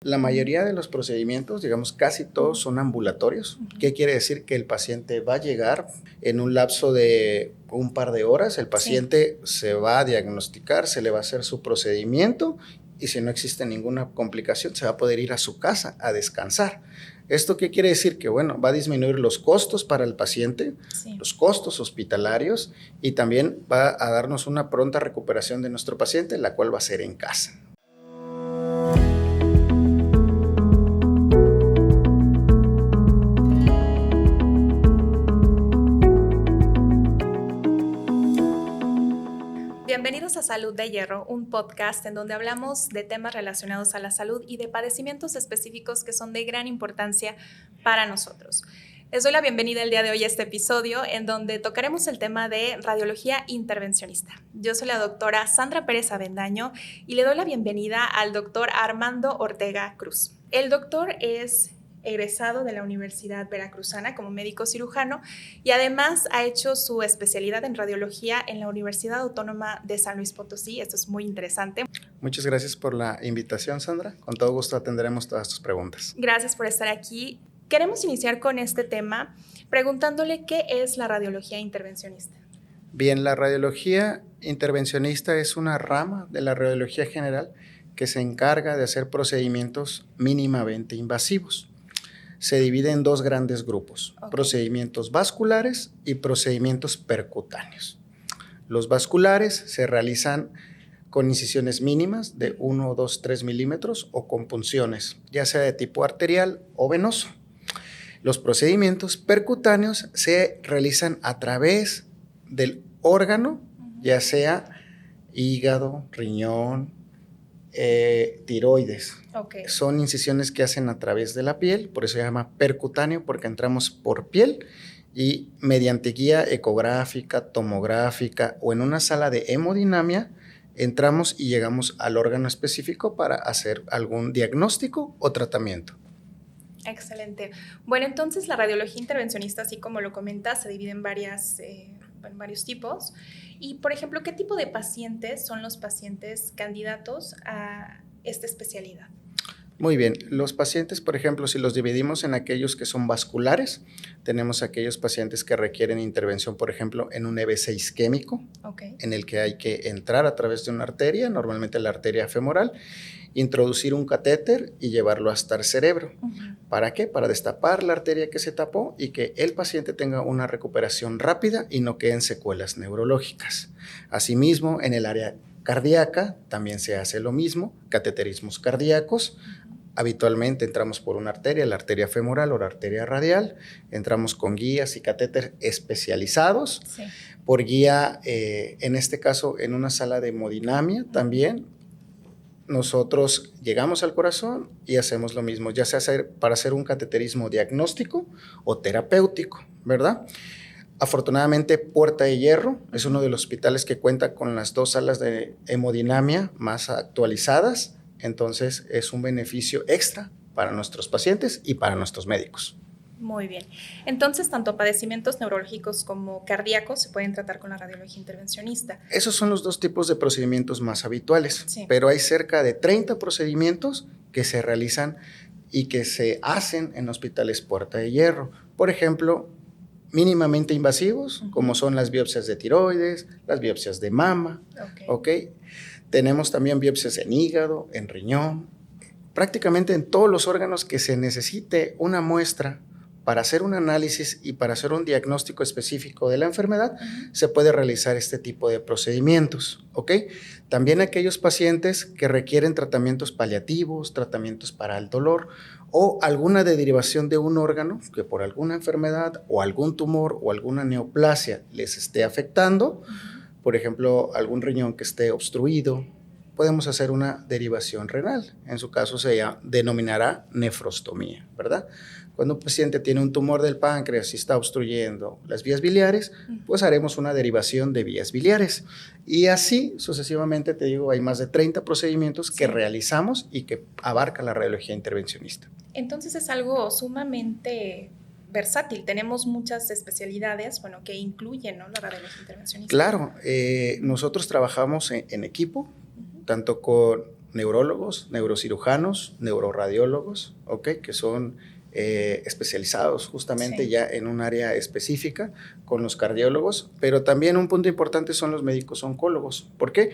La mayoría de los procedimientos, digamos casi todos, son ambulatorios. ¿Qué quiere decir? Que el paciente va a llegar en un lapso de un par de horas, el paciente se va a diagnosticar, se le va a hacer su procedimiento y si no existe ninguna complicación se va a poder ir a su casa a descansar. ¿Esto qué quiere decir? Que bueno, va a disminuir los costos para el paciente, los costos hospitalarios y también va a darnos una pronta recuperación de nuestro paciente, la cual va a ser en casa. Bienvenidos a Salud de Hierro, un podcast en donde hablamos de temas relacionados a la salud y de padecimientos específicos que son de gran importancia para nosotros. Les doy la bienvenida el día de hoy a este episodio en donde tocaremos el tema de radiología intervencionista. Yo soy la doctora Sandra Pérez Avendaño y le doy la bienvenida al doctor Armando Ortega Cruz. El doctor es egresado de la Universidad Veracruzana como médico cirujano y además ha hecho su especialidad en radiología en la Universidad Autónoma de San Luis Potosí. Esto es muy interesante. Muchas gracias por la invitación, Sandra. Con todo gusto atenderemos todas tus preguntas. Gracias por estar aquí. Queremos iniciar con este tema preguntándole qué es la radiología intervencionista. Bien, la radiología intervencionista es una rama de la radiología general que se encarga de hacer procedimientos mínimamente invasivos. Se divide en dos grandes grupos, procedimientos vasculares y procedimientos percutáneos. Los vasculares se realizan con incisiones mínimas de 1, 2, 3 milímetros o con punciones, ya sea de tipo arterial o venoso. Los procedimientos percutáneos se realizan a través del órgano, ya sea hígado, riñón, tiroides. Son incisiones que hacen a través de la piel, por eso se llama percutáneo, porque entramos por piel y mediante guía ecográfica, tomográfica o en una sala de hemodinamia entramos y llegamos al órgano específico para hacer algún diagnóstico o tratamiento. Excelente. Bueno, entonces la radiología intervencionista, así como lo comentas, se divide en varios tipos. Y, por ejemplo, ¿qué tipo de pacientes son los pacientes candidatos a esta especialidad? Muy bien, los pacientes, por ejemplo, si los dividimos en aquellos que son vasculares, tenemos aquellos pacientes que requieren intervención, por ejemplo, en un EVC isquémico, en el que hay que entrar a través de una arteria, normalmente la arteria femoral, introducir un catéter y llevarlo hasta el cerebro. ¿Para qué? Para destapar la arteria que se tapó y que el paciente tenga una recuperación rápida y no queden secuelas neurológicas. Asimismo, en el área cardíaca también se hace lo mismo, cateterismos cardíacos. Habitualmente entramos por una arteria, la arteria femoral o la arteria radial, entramos con guías y catéter especializados, por guía, en este caso en una sala de hemodinamia también. Nosotros llegamos al corazón y hacemos lo mismo, ya sea para hacer un cateterismo diagnóstico o terapéutico, ¿verdad? Afortunadamente, Puerta de Hierro es uno de los hospitales que cuenta con las dos salas de hemodinamia más actualizadas, entonces es un beneficio extra para nuestros pacientes y para nuestros médicos. Muy bien. Entonces, tanto padecimientos neurológicos como cardíacos se pueden tratar con la radiología intervencionista. Esos son los dos tipos de procedimientos más habituales, pero hay cerca de 30 procedimientos que se realizan y que se hacen en hospitales Puerta de Hierro. Por ejemplo, mínimamente invasivos, como son las biopsias de tiroides, las biopsias de mama. Tenemos también biopsias en hígado, en riñón, prácticamente en todos los órganos que se necesite una muestra para hacer un análisis y para hacer un diagnóstico específico de la enfermedad, se puede realizar este tipo de procedimientos, También aquellos pacientes que requieren tratamientos paliativos, tratamientos para el dolor o alguna derivación de un órgano que por alguna enfermedad o algún tumor o alguna neoplasia les esté afectando, por ejemplo, algún riñón que esté obstruido, podemos hacer una derivación renal. En su caso se denominará nefrostomía, ¿verdad? Cuando un paciente tiene un tumor del páncreas y está obstruyendo las vías biliares, pues haremos una derivación de vías biliares. Y así sucesivamente, te digo, hay más de 30 procedimientos que realizamos y que abarca la radiología intervencionista. Entonces es algo sumamente versátil. Tenemos muchas especialidades, que incluyen, ¿no?, la radiología intervencionista. Claro, nosotros trabajamos en equipo, tanto con neurólogos, neurocirujanos, neuroradiólogos, que son especializados justamente ya en un área específica, con los cardiólogos, pero también un punto importante son los médicos oncólogos. ¿Por qué?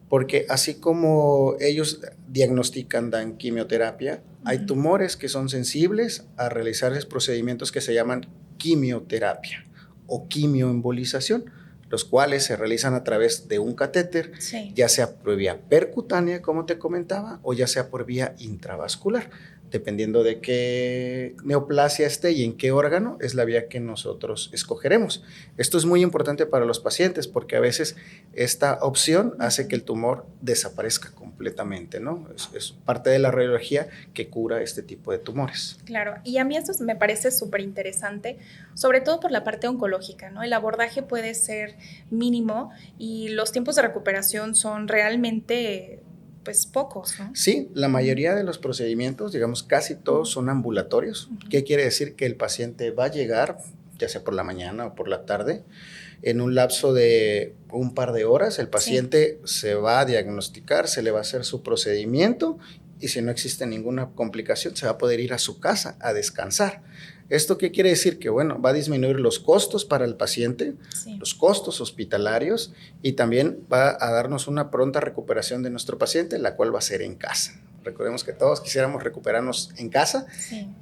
Porque así como ellos diagnostican, dan quimioterapia, hay tumores que son sensibles a realizar esos procedimientos que se llaman quimioterapia o quimioembolización, los cuales se realizan a través de un catéter, ya sea por vía percutánea, como te comentaba, o ya sea por vía intravascular. Dependiendo de qué neoplasia esté y en qué órgano, es la vía que nosotros escogeremos. Esto es muy importante para los pacientes porque a veces esta opción hace que el tumor desaparezca completamente, ¿no? Es parte de la radiología que cura este tipo de tumores. Claro, y a mí esto me parece súper interesante, sobre todo por la parte oncológica, ¿no? El abordaje puede ser mínimo y los tiempos de recuperación son realmente pues pocos, ¿no? Sí, la mayoría de los procedimientos, digamos casi todos son ambulatorios. ¿Qué quiere decir? Que el paciente va a llegar, ya sea por la mañana o por la tarde, en un lapso de un par de horas, el paciente se va a diagnosticar, se le va a hacer su procedimiento y si no existe ninguna complicación, se va a poder ir a su casa a descansar. ¿Esto qué quiere decir? Que bueno, va a disminuir los costos para el paciente, los costos hospitalarios y también va a darnos una pronta recuperación de nuestro paciente, la cual va a ser en casa. Recordemos que todos quisiéramos recuperarnos en casa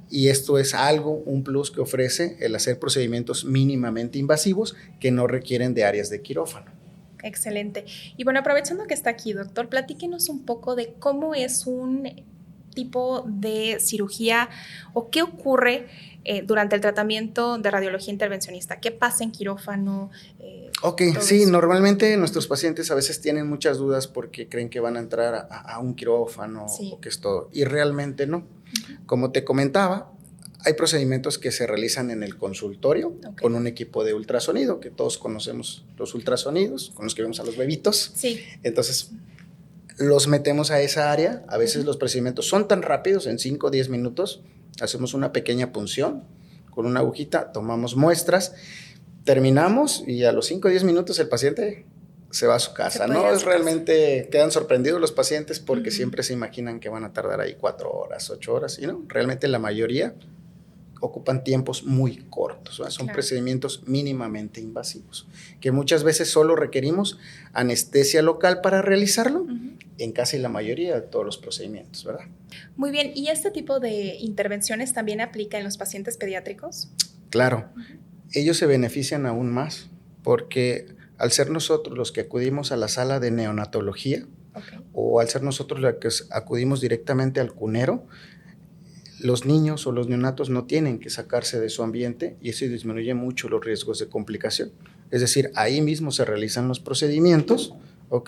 y esto es algo, un plus que ofrece el hacer procedimientos mínimamente invasivos que no requieren de áreas de quirófano. Excelente. Y bueno, aprovechando que está aquí, doctor, platíquenos un poco de cómo es un tipo de cirugía o qué ocurre durante el tratamiento de radiología intervencionista. ¿Qué pasa en quirófano? Sí, normalmente nuestros pacientes a veces tienen muchas dudas porque creen que van a entrar a un quirófano o que es todo, y realmente no. Como te comentaba, hay procedimientos que se realizan en el consultorio con un equipo de ultrasonido, que todos conocemos los ultrasonidos, con los que vemos a los bebitos. Entonces, los metemos a esa área. A veces los procedimientos son tan rápidos, en 5 o 10 minutos, hacemos una pequeña punción con una agujita, tomamos muestras, terminamos y a los 5 o 10 minutos el paciente se va a su casa, ¿no? Es realmente, quedan sorprendidos los pacientes porque siempre se imaginan que van a tardar ahí 4 horas, 8 horas, y no, realmente la mayoría ocupan tiempos muy cortos, ¿verdad? Son procedimientos mínimamente invasivos, que muchas veces solo requerimos anestesia local para realizarlo, en casi la mayoría de todos los procedimientos, ¿verdad? Muy bien, ¿y este tipo de intervenciones también aplica en los pacientes pediátricos? Claro, ellos se benefician aún más, porque al ser nosotros los que acudimos a la sala de neonatología, o al ser nosotros los que acudimos directamente al cunero, los niños o los neonatos no tienen que sacarse de su ambiente y eso disminuye mucho los riesgos de complicación. Es decir, ahí mismo se realizan los procedimientos,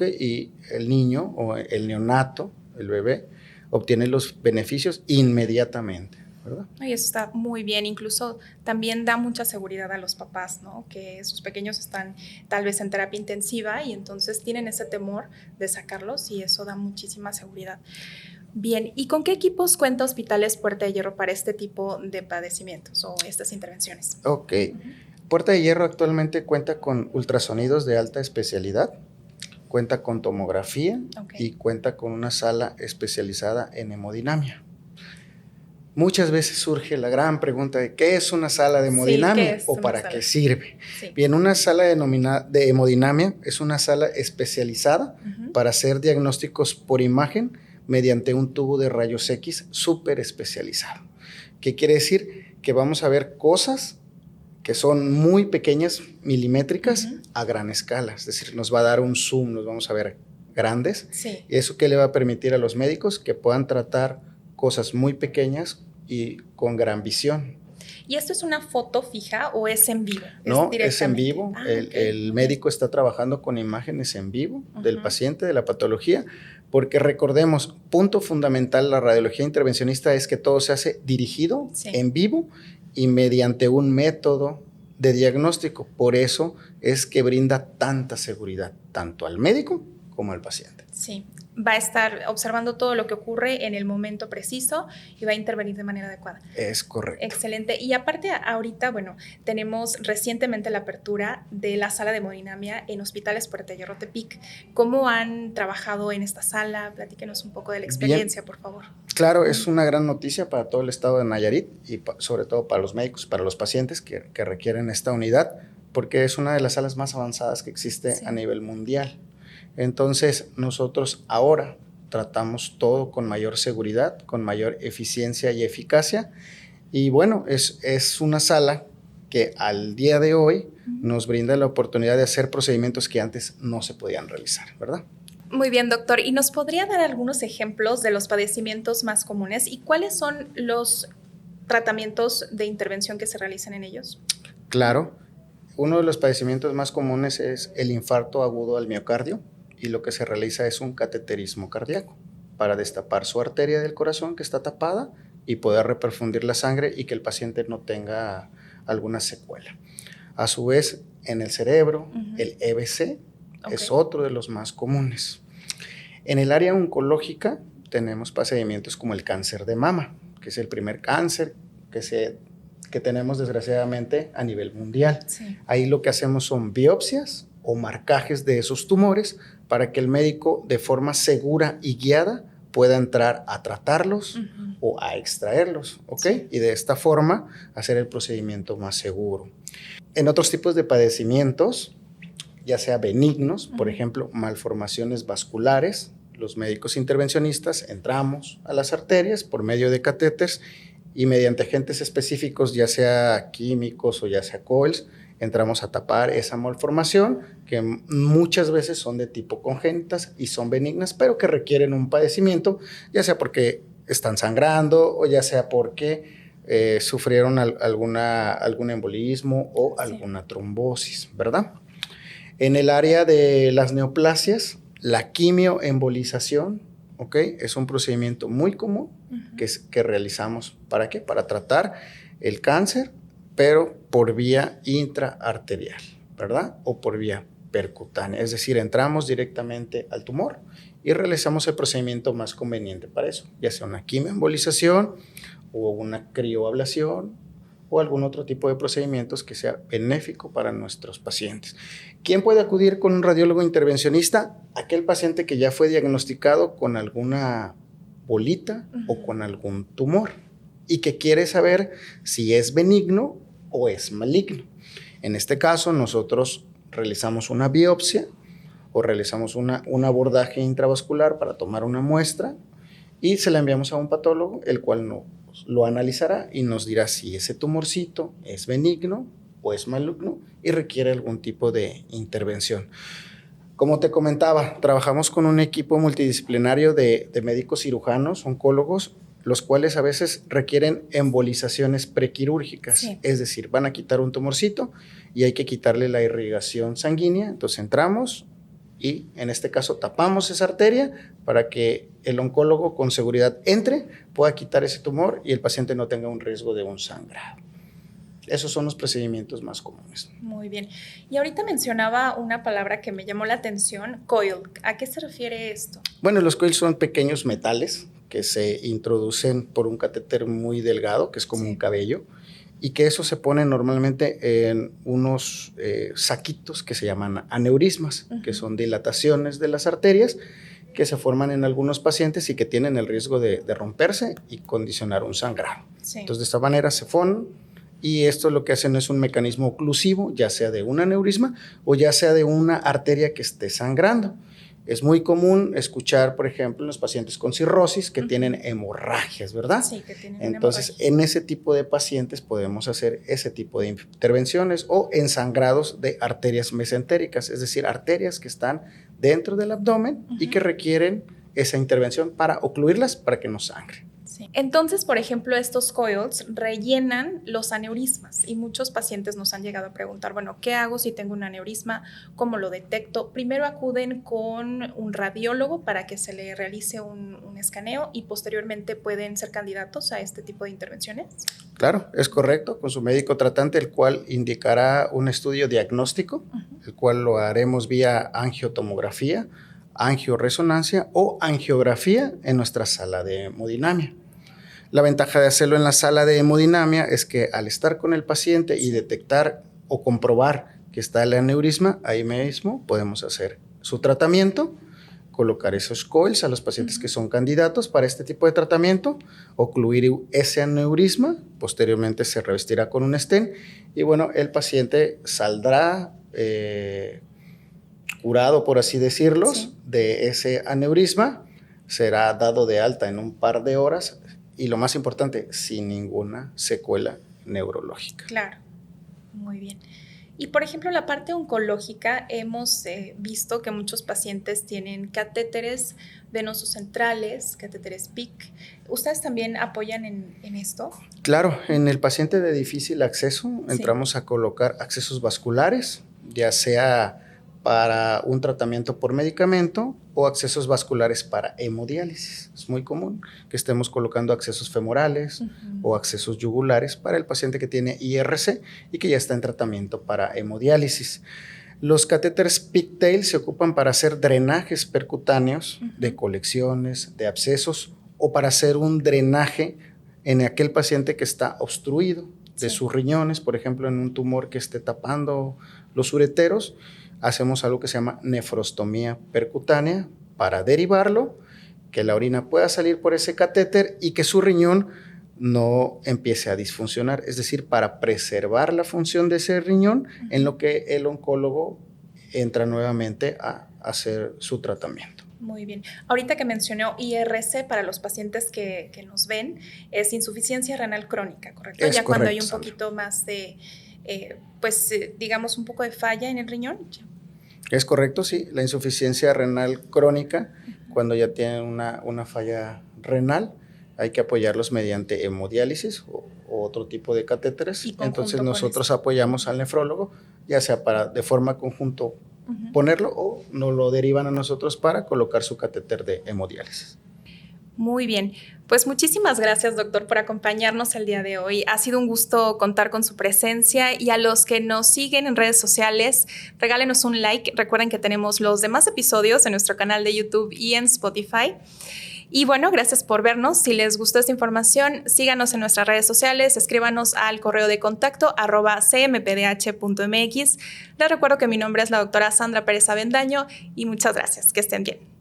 y el niño o el neonato, el bebé, obtiene los beneficios inmediatamente, ¿verdad? Y eso está muy bien, incluso también da mucha seguridad a los papás, ¿no? Que sus pequeños están tal vez en terapia intensiva y entonces tienen ese temor de sacarlos y eso da muchísima seguridad. Bien, ¿y con qué equipos cuenta Hospitales Puerta de Hierro para este tipo de padecimientos o estas intervenciones? Puerta de Hierro actualmente cuenta con ultrasonidos de alta especialidad, cuenta con tomografía y cuenta con una sala especializada en hemodinamia. Muchas veces surge la gran pregunta de ¿qué es una sala de hemodinamia o para qué sirve? Bien, una sala de hemodinamia es una sala especializada para hacer diagnósticos por imagen mediante un tubo de rayos X súper especializado. ¿Qué quiere decir? Que vamos a ver cosas que son muy pequeñas, milimétricas, a gran escala. Es decir, nos va a dar un zoom, nos vamos a ver grandes. ¿Y eso qué le va a permitir a los médicos? Que puedan tratar cosas muy pequeñas y con gran visión. ¿Y esto es una foto fija o es en vivo? No, es en vivo. El médico está trabajando con imágenes en vivo del paciente, de la patología, porque recordemos, punto fundamental, la radiología intervencionista es que todo se hace dirigido, en vivo y mediante un método de diagnóstico. Por eso es que brinda tanta seguridad, tanto al médico como al paciente. Sí, va a estar observando todo lo que ocurre en el momento preciso y va a intervenir de manera adecuada. Es correcto. Excelente. Y aparte, ahorita, bueno, tenemos recientemente la apertura de la sala de hemodinamia en Hospitales Puerta de Hierro Tepic. ¿Cómo han trabajado en esta sala? Platíquenos un poco de la experiencia, por favor. Claro, es una gran noticia para todo el estado de Nayarit y sobre todo para los médicos, para los pacientes que requieren esta unidad, porque es una de las salas más avanzadas que existe a nivel mundial. Entonces, nosotros ahora tratamos todo con mayor seguridad, con mayor eficiencia y eficacia. Y bueno, es una sala que al día de hoy nos brinda la oportunidad de hacer procedimientos que antes no se podían realizar, ¿verdad? Muy bien, doctor. ¿Y nos podría dar algunos ejemplos de los padecimientos más comunes y cuáles son los tratamientos de intervención que se realizan en ellos? Claro. Uno de los padecimientos más comunes es el infarto agudo al miocardio y lo que se realiza es un cateterismo cardíaco para destapar su arteria del corazón que está tapada y poder reperfundir la sangre y que el paciente no tenga alguna secuela. A su vez, en el cerebro, el EBC es otro de los más comunes. En el área oncológica tenemos procedimientos como el cáncer de mama, que es el primer cáncer que tenemos desgraciadamente a nivel mundial. Sí. Ahí lo que hacemos son biopsias o marcajes de esos tumores para que el médico de forma segura y guiada pueda entrar a tratarlos o a extraerlos, ¿ok? Sí. Y de esta forma hacer el procedimiento más seguro. En otros tipos de padecimientos, ya sea benignos, por ejemplo, malformaciones vasculares, los médicos intervencionistas entramos a las arterias por medio de catéteres y mediante agentes específicos, ya sea químicos o ya sea coils, entramos a tapar esa malformación que muchas veces son de tipo congénitas y son benignas, pero que requieren un padecimiento, ya sea porque están sangrando o ya sea porque sufrieron algún embolismo o alguna trombosis, ¿verdad? En el área de las neoplasias, la quimioembolización, ¿ok? Es un procedimiento muy común que realizamos. ¿Para qué? Para tratar el cáncer, pero por vía intraarterial, ¿verdad? O por vía percutánea. Es decir, entramos directamente al tumor y realizamos el procedimiento más conveniente para eso, ya sea una quimioembolización o una crioablación o algún otro tipo de procedimientos que sea benéfico para nuestros pacientes. ¿Quién puede acudir con un radiólogo intervencionista? Aquel paciente que ya fue diagnosticado con alguna bolita o con algún tumor y que quiere saber si es benigno o es maligno. En este caso, nosotros realizamos una biopsia o realizamos un abordaje intravascular para tomar una muestra y se la enviamos a un patólogo, el cual lo analizará y nos dirá si ese tumorcito es benigno o es maligno y requiere algún tipo de intervención. Como te comentaba, trabajamos con un equipo multidisciplinario de médicos cirujanos, oncólogos, los cuales a veces requieren embolizaciones prequirúrgicas, es decir, van a quitar un tumorcito y hay que quitarle la irrigación sanguínea, entonces entramos y en este caso tapamos esa arteria para que el oncólogo con seguridad entre, pueda quitar ese tumor y el paciente no tenga un riesgo de un sangrado. Esos son los procedimientos más comunes. Muy bien. Y ahorita mencionaba una palabra que me llamó la atención, coil. ¿A qué se refiere esto? Bueno, los coils son pequeños metales que se introducen por un catéter muy delgado, que es como un cabello, y que eso se pone normalmente en unos saquitos que se llaman aneurismas, que son dilataciones de las arterias que se forman en algunos pacientes y que tienen el riesgo de romperse y condicionar un sangrado. Sí. Entonces, de esta manera se forman y esto lo que hacen es un mecanismo oclusivo, ya sea de un aneurisma o ya sea de una arteria que esté sangrando. Es muy común escuchar, por ejemplo, en los pacientes con cirrosis que tienen hemorragias, ¿verdad? Sí, que tienen Entonces, en ese tipo de pacientes podemos hacer ese tipo de intervenciones o ensangrados de arterias mesentéricas, es decir, arterias que están dentro del abdomen y que requieren esa intervención para ocluirlas para que no sangre. Sí. Entonces, por ejemplo, estos coils rellenan los aneurismas y muchos pacientes nos han llegado a preguntar, bueno, ¿qué hago si tengo un aneurisma? ¿Cómo lo detecto? Primero acuden con un radiólogo para que se le realice un escaneo y posteriormente pueden ser candidatos a este tipo de intervenciones. Claro, es correcto, con su médico tratante, el cual indicará un estudio diagnóstico, el cual lo haremos vía angiotomografía, angioresonancia o angiografía en nuestra sala de hemodinamia. La ventaja de hacerlo en la sala de hemodinamia es que al estar con el paciente y detectar o comprobar que está el aneurisma, ahí mismo podemos hacer su tratamiento, colocar esos coils a los pacientes que son candidatos para este tipo de tratamiento, ocluir ese aneurisma, posteriormente se revestirá con un stent y bueno, el paciente saldrá curado, por así decirlo, de ese aneurisma, será dado de alta en un par de horas y lo más importante, sin ninguna secuela neurológica. Claro, muy bien. Y por ejemplo, la parte oncológica, hemos visto que muchos pacientes tienen catéteres venosos centrales, catéteres PIC. ¿Ustedes también apoyan en esto? Claro, en el paciente de difícil acceso entramos a colocar accesos vasculares, ya sea para un tratamiento por medicamento o accesos vasculares para hemodiálisis. Es muy común que estemos colocando accesos femorales o accesos yugulares para el paciente que tiene IRC y que ya está en tratamiento para hemodiálisis. Los catéteres pigtail se ocupan para hacer drenajes percutáneos de colecciones, de abscesos o para hacer un drenaje en aquel paciente que está obstruido de sus riñones, por ejemplo, en un tumor que esté tapando los ureteros. Hacemos algo que se llama nefrostomía percutánea para derivarlo, que la orina pueda salir por ese catéter y que su riñón no empiece a disfuncionar, es decir, para preservar la función de ese riñón en lo que el oncólogo entra nuevamente a hacer su tratamiento. Muy bien. Ahorita que mencionó IRC, para los pacientes que nos ven, es insuficiencia renal crónica, ¿correcto? Es ya correcto, cuando hay un Sandra. Poquito más de, digamos, un poco de falla en el riñón. Es correcto, sí. La insuficiencia renal crónica, cuando ya tienen una falla renal, hay que apoyarlos mediante hemodiálisis o otro tipo de catéteres. Entonces nosotros apoyamos al nefrólogo, ya sea para de forma conjunto ponerlo o nos lo derivan a nosotros para colocar su catéter de hemodiálisis. Muy bien, pues muchísimas gracias, doctor, por acompañarnos el día de hoy. Ha sido un gusto contar con su presencia y a los que nos siguen en redes sociales, regálenos un like. Recuerden que tenemos los demás episodios en nuestro canal de YouTube y en Spotify. Y bueno, gracias por vernos. Si les gustó esta información, síganos en nuestras redes sociales, escríbanos al correo de contacto @cmpdh.mx. Les recuerdo que mi nombre es la doctora Sandra Pérez Avendaño y muchas gracias. Que estén bien.